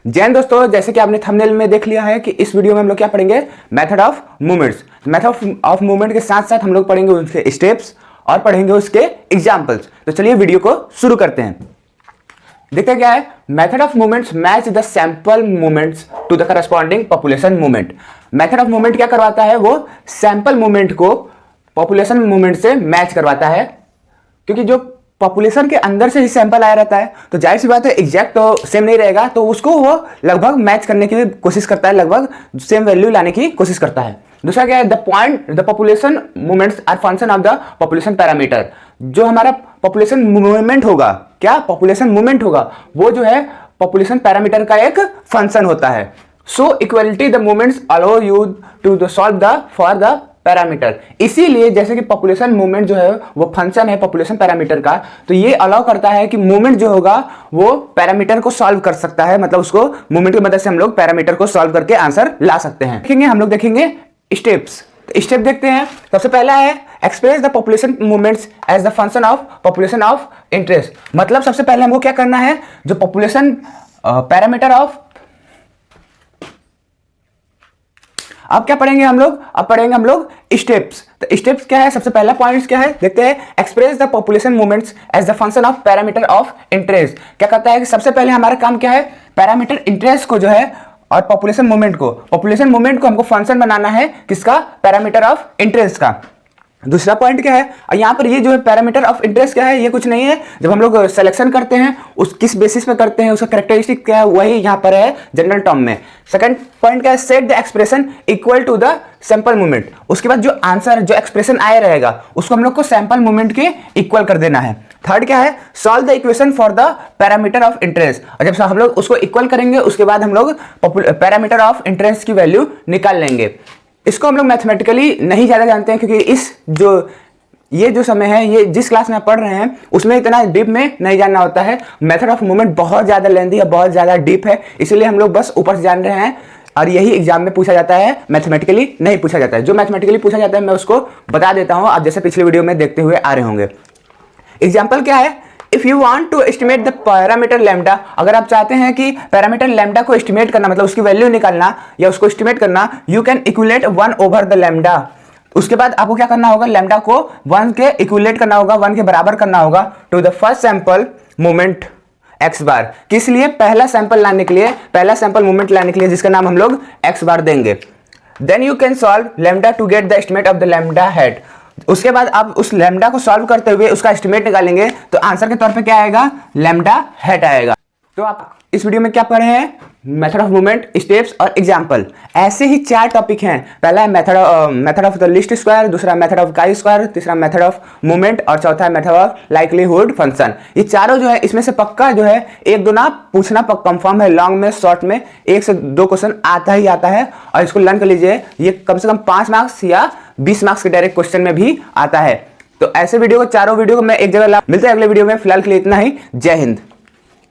जय हिंद दोस्तों, जैसे कि आपने थंबनेल में देख लिया है कि इस वीडियो में हम लोग क्या पढ़ेंगे, method of movements. Method of movement के साथ साथ हम लोग पढ़ेंगे उसके स्टेप्स और पढ़ेंगे उसके एग्जाम्पल्स। तो चलिए वीडियो को शुरू करते हैं। देखते क्या है, method of movements match the sample movements to the corresponding population movement. Method of movement क्या करवाता है, वो सैंपल मूवमेंट को पॉपुलेशन मूवमेंट से मैच करवाता है, क्योंकि जो पॉपुलेशन के अंदर से ही सैंपल आया रहता है तो जाहिर सी बात है एग्जैक्ट तो सेम नहीं रहेगा, तो उसको वो लगभग मैच करने की कोशिश करता है, लगभग सेम वैल्यू लाने की कोशिश करता है। दूसरा क्या है, the population movements are function of the population parameter. जो हमारा पॉपुलेशन मूवमेंट होगा, क्या पॉपुलेशन मूवमेंट होगा, वो जो है पॉपुलेशन पैरामीटर का एक फंक्शन होता है। So equality the movements allow you to solve the for the parameter. इसीलिए जैसे कि पॉपुलेशन मूवमेंट जो है वो फंक्शन है पॉपुलेशन पैरामीटर का, तो ये अलाउ करता है कि मूवमेंट जो होगा वो पैरामीटर को सॉल्व कर सकता है, मतलब उसको मूवमेंट की मदद से हम लोग पैरामीटर को सॉल्व करके आंसर ला सकते हैं। देखेंगे हम लोग देखेंगे स्टेप्स। तो स्टेप देखते हैं। सबसे पहला है express the population movements as the function of population of interest. मतलब सबसे पहले हमको क्या करना है, जो पॉपुलेशन पैरामीटर ऑफ, अब क्या पढ़ेंगे हम लोग, अब पढ़ेंगे हम लोग स्टेप्स। तो स्टेप्स क्या है, सबसे पहला पॉइंट क्या है देखते हैं, express the population movements as the function of parameter of interest. क्या कहता है कि सबसे पहले हमारा काम क्या है, पैरामीटर इंटरेस्ट को जो है और पॉपुलेशन मूवमेंट को हमको फंक्शन बनाना है, किसका, पैरामीटर ऑफ इंटरेस्ट का। दूसरा पॉइंट क्या है, यहाँ पर ये जो है पैरामीटर ऑफ इंटरेस्ट क्या है, ये कुछ नहीं है, जब हम लोग सिलेक्शन करते हैं उस किस बेसिस पे करते हैं, उसका कैरेक्टरिस्टिक क्या है, वही यहाँ पर है जनरल टर्म में। सेकंड पॉइंट क्या है, set the expression equal to the sample movement. उसके बाद जो आंसर, जो एक्सप्रेशन आया रहेगा उसको हम लोग को सैंपल मूवमेंट के इक्वल कर देना है। थर्ड क्या है, solve the equation for the parameter of interest. और जब हम लोग उसको इक्वल करेंगे उसके बाद हम लोग पैरामीटर ऑफ इंटरेस्ट की वैल्यू निकाल लेंगे। इसको हम लोग मैथमेटिकली नहीं ज़्यादा जानते हैं, क्योंकि ये जो समय है, ये जिस क्लास में आप पढ़ रहे हैं उसमें इतना डीप में नहीं जानना होता है। मेथड ऑफ मूवमेंट बहुत ज़्यादा लेंथी है, बहुत ज़्यादा डीप है, इसीलिए हम लोग बस ऊपर से जान रहे हैं और यही एग्जाम में पूछा जाता है, मैथमेटिकली नहीं पूछा जाता है। जो मैथमेटिकली पूछा जाता है मैं उसको बता देता हूँ, आप जैसे पिछले वीडियो में देखते हुए आ रहे होंगे। एग्जाम्पल क्या है, if you want to estimate the parameter lambda, अगर आप चाहते हैं कि पैरामीटर लैम्डा को एस्टिमेट करना, मतलब उसकी वैल्यू निकालना या उसको एस्टिमेट करना, you can equate 1 over the lambda. उसके बाद आपको क्या करना होगा, लैम्डा को 1 के इक्विलेट करना होगा, 1 के बराबर करना होगा to the first sample moment x bar. किस लिए, पहला सैंपल लाने के लिए, पहला सैंपल मोमेंट लाने के लिए, जिसका नाम हम लोग एक्स बार देंगे। Then you can solve lambda to get the estimate of the lambda hat. उसके बाद आप उस लैम्डा को सॉल्व करते हुए उसका एस्टिमेट निकालेंगे, तो आंसर के तौर पे क्या आएगा, लैम्डा हेड आएगा। तो आप इस वीडियो में क्या पढ़े हैं, मेथड ऑफ मूवमेंट, स्टेप्स और एग्जाम्पल। ऐसे ही 4 टॉपिक हैं। पहला है method of the least square, दूसरा मेथड ऑफ काई स्क्वायर, तीसरा मेथड ऑफ मूवमेंट और चौथा है मेथड ऑफ लाइक्लीहुड फंक्शन। ये चारों जो है इसमें से पक्का जो है 1-2 ना पूछना कंफर्म है, लॉन्ग में शॉर्ट में 1 से 2 क्वेश्चन आता ही आता है, और इसको लर्न कर लीजिए। ये कम से कम 5 मार्क्स या 20 मार्क्स के डायरेक्ट क्वेश्चन में भी आता है। तो ऐसे वीडियो को, चारों वीडियो को मैं एक जगह मिलते हैं अगले वीडियो में। फिलहाल के लिए इतना ही। जय हिंद।